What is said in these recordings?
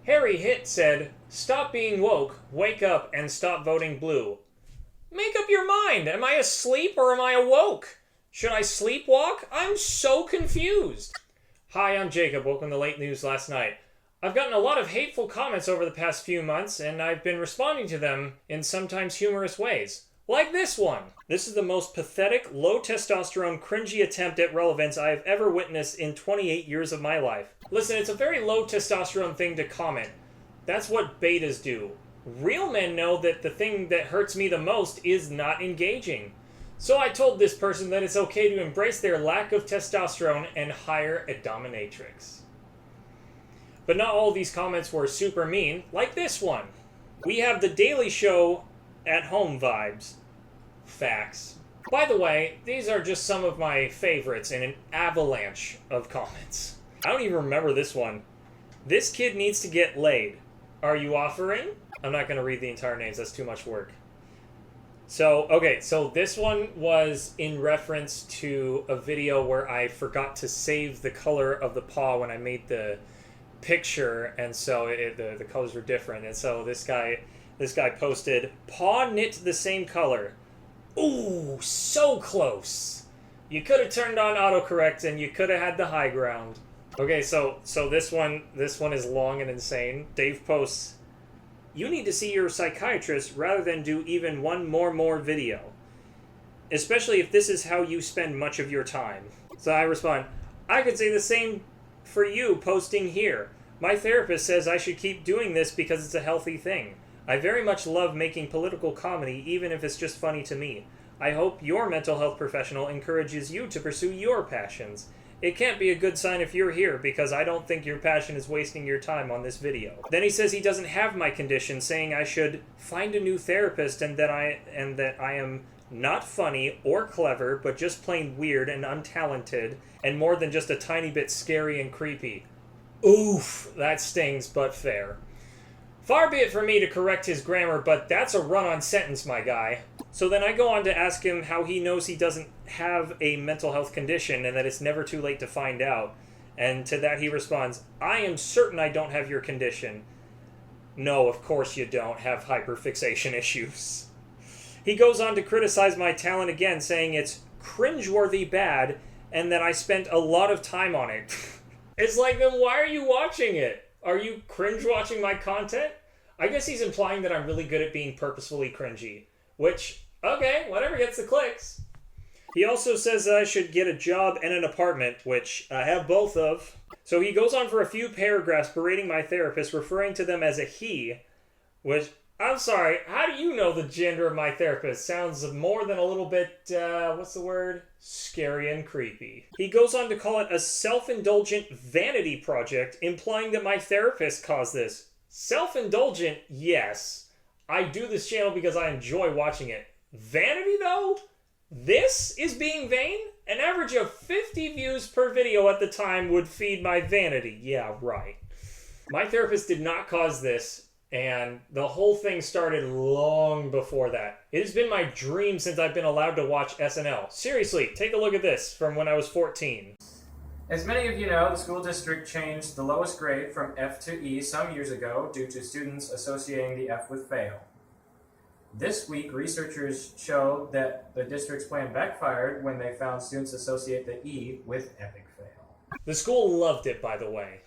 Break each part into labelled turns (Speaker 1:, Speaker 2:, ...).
Speaker 1: Harry Hitt said, "Stop being woke, wake up, and stop voting blue." Make up your mind. Am I asleep or am I awoke? Should I sleepwalk? I'm so confused. Hi, I'm Jacob. Welcome to Late News Last Night. I've gotten a lot of hateful comments over the past few months, and I've been responding to them in sometimes humorous ways. Like this one. This is the most pathetic, low-testosterone, cringy attempt at relevance I have ever witnessed in 28 years of my life. Listen, it's a very low-testosterone thing to comment. That's what betas do. Real men know that the thing that hurts me the most is not engaging. So I told this person that it's okay to embrace their lack of testosterone and hire a dominatrix. But not all these comments were super mean, like this one. We have the Daily Show at home vibes. Facts. By the way, these are just some of my favorites in an avalanche of comments. I don't even remember this one. This kid needs to get laid. Are you offering? I'm not going to read the entire names, that's too much work. So this one was in reference to a video where I forgot to save the color of the paw when I made the picture, and so the colors were different. And so this guy posted, "Paw knit the same color." Ooh, so close. You could have turned on autocorrect and you could have had the high ground. Okay, so this one is long and insane. Dave posts, "You need to see your psychiatrist rather than do even one more video. Especially if this is how you spend much of your time." So I respond, "I could say the same for you posting here. My therapist says I should keep doing this because it's a healthy thing. I very much love making political comedy, even if it's just funny to me. I hope your mental health professional encourages you to pursue your passions. It can't be a good sign if you're here, because I don't think your passion is wasting your time on this video." Then he says he doesn't have my condition, saying I should find a new therapist and that I am not funny or clever, but just plain weird and untalented, and more than just a tiny bit scary and creepy. Oof, that stings, but fair. Far be it from me to correct his grammar, but that's a run-on sentence, my guy. So then I go on to ask him how he knows he doesn't have a mental health condition and that it's never too late to find out. And to that he responds, "I am certain I don't have your condition." No, of course you don't have hyperfixation issues. He goes on to criticize my talent again, saying it's cringeworthy bad and that I spent a lot of time on it. It's like, then why are you watching it? Are you cringe watching my content? I guess he's implying that I'm really good at being purposefully cringy. Which, okay, whatever gets the clicks. He also says that I should get a job and an apartment, which I have both of. So he goes on for a few paragraphs berating my therapist, referring to them as a he, which, I'm sorry, how do you know the gender of my therapist? Sounds more than a little bit, what's the word? Scary and creepy. He goes on to call it a self-indulgent vanity project, implying that my therapist caused this. Self-indulgent, yes. I do this channel because I enjoy watching it. Vanity, though? This is being vain? An average of 50 views per video at the time would feed my vanity. Yeah, right. My therapist did not cause this. And the whole thing started long before that. It has been my dream since I've been allowed to watch SNL. Seriously, take a look at this from when I was 14.
Speaker 2: As many of you know, the school district changed the lowest grade from F to E some years ago due to students associating the F with fail. This week, researchers showed that the district's plan backfired when they found students associate the E with epic fail.
Speaker 1: The school loved it, by the way.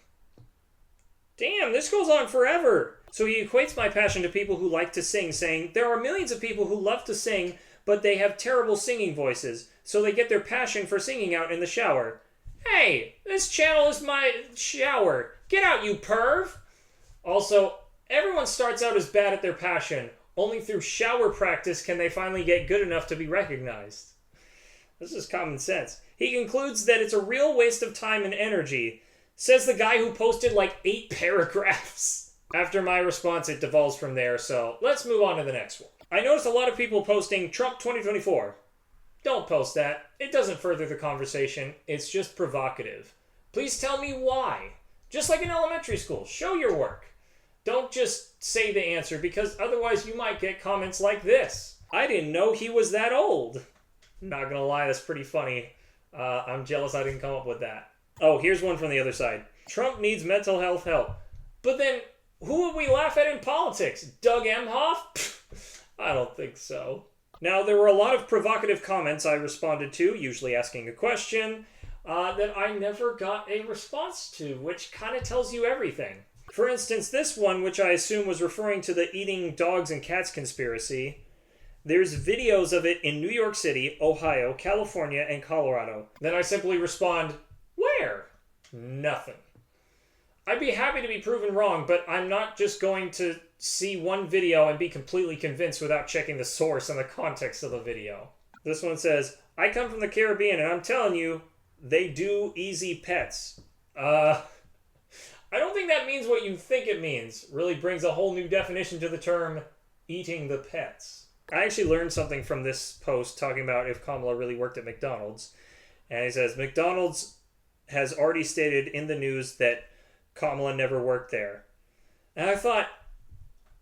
Speaker 1: Damn, this goes on forever. So he equates my passion to people who like to sing, saying, there are millions of people who love to sing, but they have terrible singing voices, so they get their passion for singing out in the shower. Hey, this channel is my shower. Get out, you perv! Also, everyone starts out as bad at their passion. Only through shower practice can they finally get good enough to be recognized. This is common sense. He concludes that it's a real waste of time and energy, says the guy who posted like 8 paragraphs. After my response, it devolves from there, so let's move on to the next one. I noticed a lot of people posting Trump 2024. Don't post that. It doesn't further the conversation. It's just provocative. Please tell me why. Just like in elementary school, show your work. Don't just say the answer, because otherwise you might get comments like this. I didn't know he was that old. Not gonna lie, that's pretty funny. I'm jealous I didn't come up with that. Oh, here's one from the other side. Trump needs mental health help. But then, Who would we laugh at in politics? Doug Emhoff? I don't think so. Now, there were a lot of provocative comments I responded to, usually asking a question, that I never got a response to, which kind of tells you everything. For instance, this one, which I assume was referring to the eating dogs and cats conspiracy, there's videos of it in New York City, Ohio, California, and Colorado. Then I simply respond, where? Nothing. I'd be happy to be proven wrong, but I'm not just going to see one video and be completely convinced without checking the source and the context of the video. This one says, I come from the Caribbean and I'm telling you, they do easy pets. I don't think that means what you think it means. Really brings a whole new definition to the term eating the pets. I actually learned something from this post talking about if Kamala really worked at McDonald's. And he says, McDonald's has already stated in the news that Kamala never worked there. And I thought,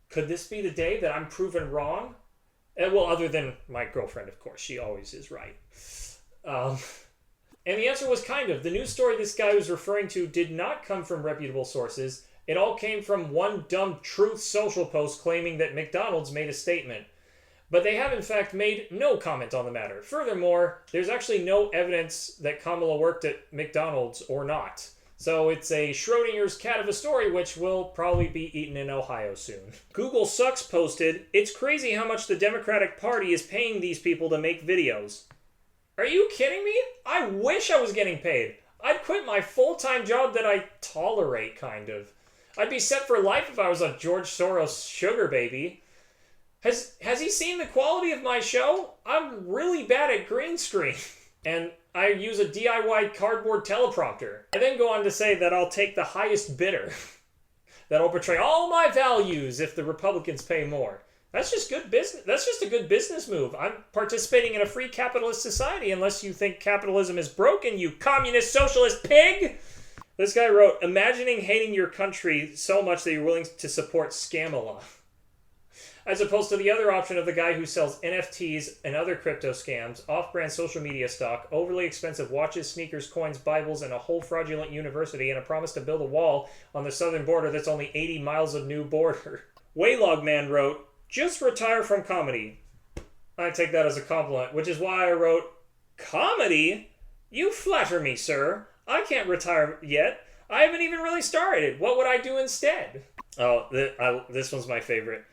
Speaker 1: could this be the day that I'm proven wrong? And, well, other than my girlfriend, of course. She always is right. And the answer was kind of. The news story this guy was referring to did not come from reputable sources. It all came from one dumb Truth Social post claiming that McDonald's made a statement. But they have, in fact, made no comment on the matter. Furthermore, there's actually no evidence that Kamala worked at McDonald's or not. So it's a Schrodinger's cat of a story, which will probably be eaten in Ohio soon. Google Sucks posted, it's crazy how much the Democratic Party is paying these people to make videos. Are you kidding me? I wish I was getting paid. I'd quit my full-time job that I tolerate, kind of. I'd be set for life if I was a George Soros sugar baby. Has he seen the quality of my show? I'm really bad at green screen. And I use a DIY cardboard teleprompter. I then go on to say that I'll take the highest bidder. That'll portray all my values if the Republicans pay more. That's just good business. That's just a good business move. I'm participating in a free capitalist society unless you think capitalism is broken, you communist socialist pig! This guy wrote, imagining hating your country so much that you're willing to support Scamala. As opposed to the other option of the guy who sells NFTs and other crypto scams, off-brand social media stock, overly expensive watches, sneakers, coins, Bibles, and a whole fraudulent university, and a promise to build a wall on the southern border that's only 80 miles of new border. Waylog Man wrote, just retire from comedy. I take that as a compliment, which is why I wrote, comedy? You flatter me, sir. I can't retire yet. I haven't even really started. What would I do instead? Oh, this one's my favorite.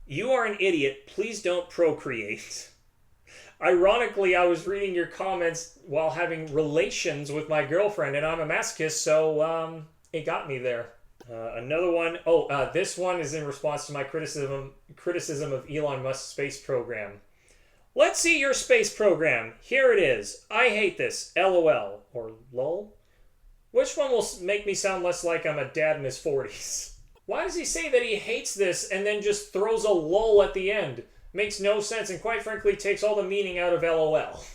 Speaker 1: You are an idiot. Please don't procreate. Ironically, I was reading your comments while having relations with my girlfriend, and I'm a masochist, so it got me there. Another one. This one is in response to my criticism of Elon Musk's space program. Let's see your space program. Here it is. I hate this. LOL. Or lol? Which one will make me sound less like I'm a dad in his 40s? Why does he say that he hates this and then just throws a lol at the end? Makes no sense and quite frankly takes all the meaning out of LOL.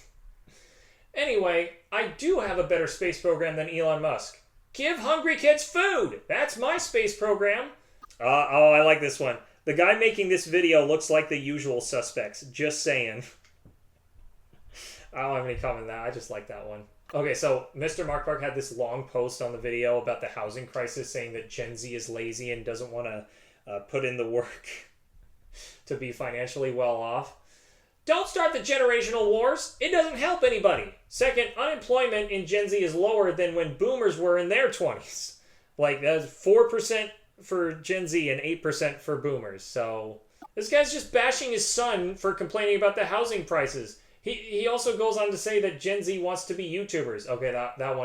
Speaker 1: Anyway, I do have a better space program than Elon Musk. Give hungry kids food! That's my space program. I like this one. The guy making this video looks like the usual suspects. Just saying. I don't have any comment on that. I just like that one. Okay, so Mr. Mark Park had this long post on the video about the housing crisis saying that Gen Z is lazy and doesn't want to put in the work to be financially well off. Don't start the generational wars. It doesn't help anybody. Second, unemployment in Gen Z is lower than when boomers were in their 20s. Like, that's 4% for Gen Z and 8% for boomers. So this guy's just bashing his son for complaining about the housing prices. He also goes on to say that Gen Z wants to be YouTubers. Okay, that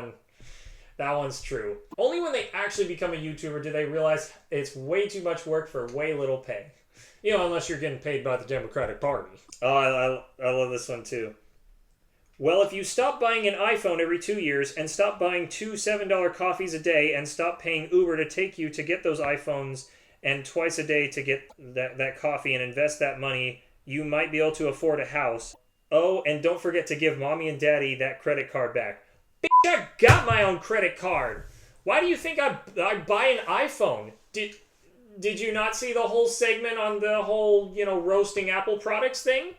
Speaker 1: one's true. Only when they actually become a YouTuber do they realize it's way too much work for way little pay. You know, unless you're getting paid by the Democratic Party. Oh, I love this one too. Well, if you stop buying an iPhone every 2 years and stop buying two $7 coffees a day and stop paying Uber to take you to get those iPhones and twice a day to get that coffee and invest that money, you might be able to afford a house. Oh, and don't forget to give mommy and daddy that credit card back. Bitch, I got my own credit card. Why do you think I buy an iPhone? Did you not see the whole segment on the whole, roasting Apple products thing?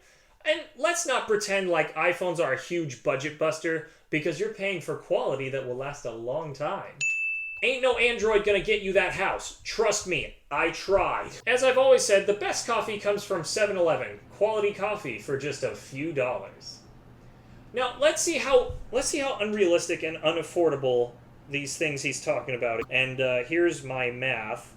Speaker 1: And let's not pretend like iPhones are a huge budget buster because you're paying for quality that will last a long time. Ain't no Android gonna get you that house. Trust me, I tried. As I've always said, the best coffee comes from 7-Eleven. Quality coffee for just a few dollars. Now, let's see how unrealistic and unaffordable these things he's talking about. And here's my math.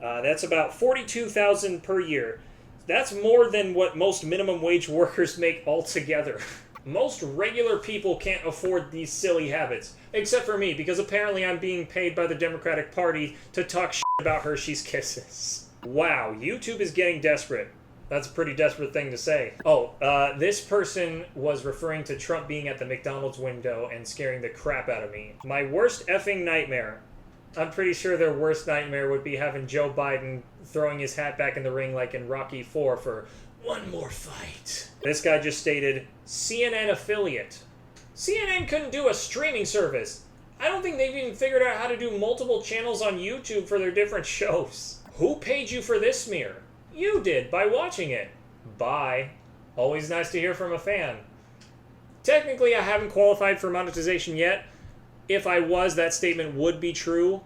Speaker 1: That's about $42,000 per year. That's more than what most minimum wage workers make altogether. Most regular people can't afford these silly habits, except for me, because apparently I'm being paid by the Democratic Party to talk shit about Hershey's Kisses. Wow, YouTube is getting desperate. That's a pretty desperate thing to say. Oh, this person was referring to Trump being at the McDonald's window and scaring the crap out of me. My worst effing nightmare. I'm pretty sure their worst nightmare would be having Joe Biden throwing his hat back in the ring like in Rocky IV for one more fight. This guy just stated, CNN affiliate. CNN couldn't do a streaming service. I don't think they've even figured out how to do multiple channels on YouTube for their different shows. Who paid you for this smear? You did, by watching it. Bye. Always nice to hear from a fan. Technically, I haven't qualified for monetization yet. If I was, that statement would be true.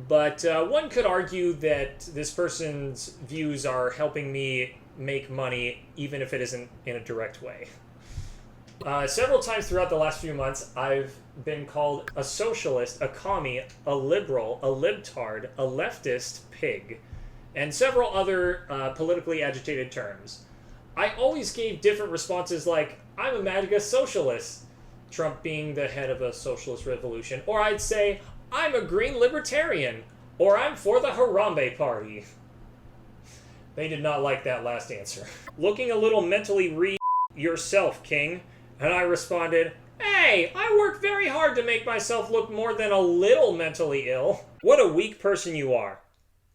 Speaker 1: But one could argue that this person's views are helping me make money, even if it isn't in a direct way. Several times throughout the last few months, I've been called a socialist, a commie, a liberal, a libtard, a leftist pig, and several other politically agitated terms. I always gave different responses like, I'm a MAGA socialist, Trump being the head of a socialist revolution, or I'd say, I'm a green libertarian, or I'm for the Harambe Party. They did not like that last answer. Looking a little mentally yourself, King. And I responded, hey, I work very hard to make myself look more than a little mentally ill. What a weak person you are.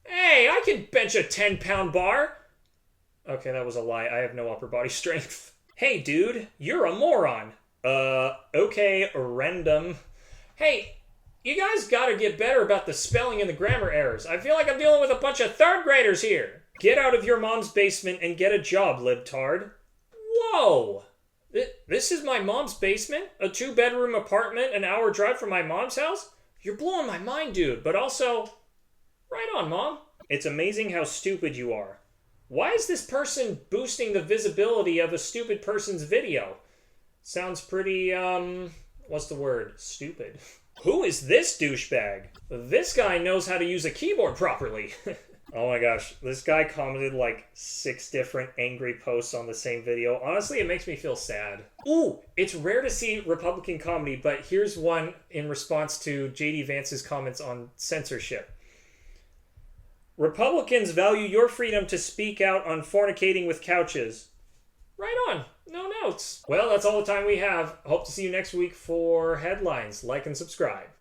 Speaker 1: Hey, I can bench a 10-pound bar. Okay, that was a lie. I have no upper body strength. Hey, dude, you're a moron. Okay, random. Hey, you guys gotta get better about the spelling and the grammar errors. I feel like I'm dealing with a bunch of third graders here. Get out of your mom's basement and get a job, libtard. Whoa! This is my mom's basement? A 2-bedroom apartment, an hour drive from my mom's house? You're blowing my mind, dude, but also, right on, Mom. It's amazing how stupid you are. Why is this person boosting the visibility of a stupid person's video? Sounds pretty, what's the word? Stupid. Who is this douchebag? This guy knows how to use a keyboard properly. Oh my gosh, this guy commented like 6 different angry posts on the same video. Honestly, it makes me feel sad. Ooh, it's rare to see Republican comedy, but here's one in response to J.D. Vance's comments on censorship. Republicans value your freedom to speak out on fornicating with couches. Right on. No notes. Well, that's all the time we have. Hope to see you next week for headlines. Like and subscribe.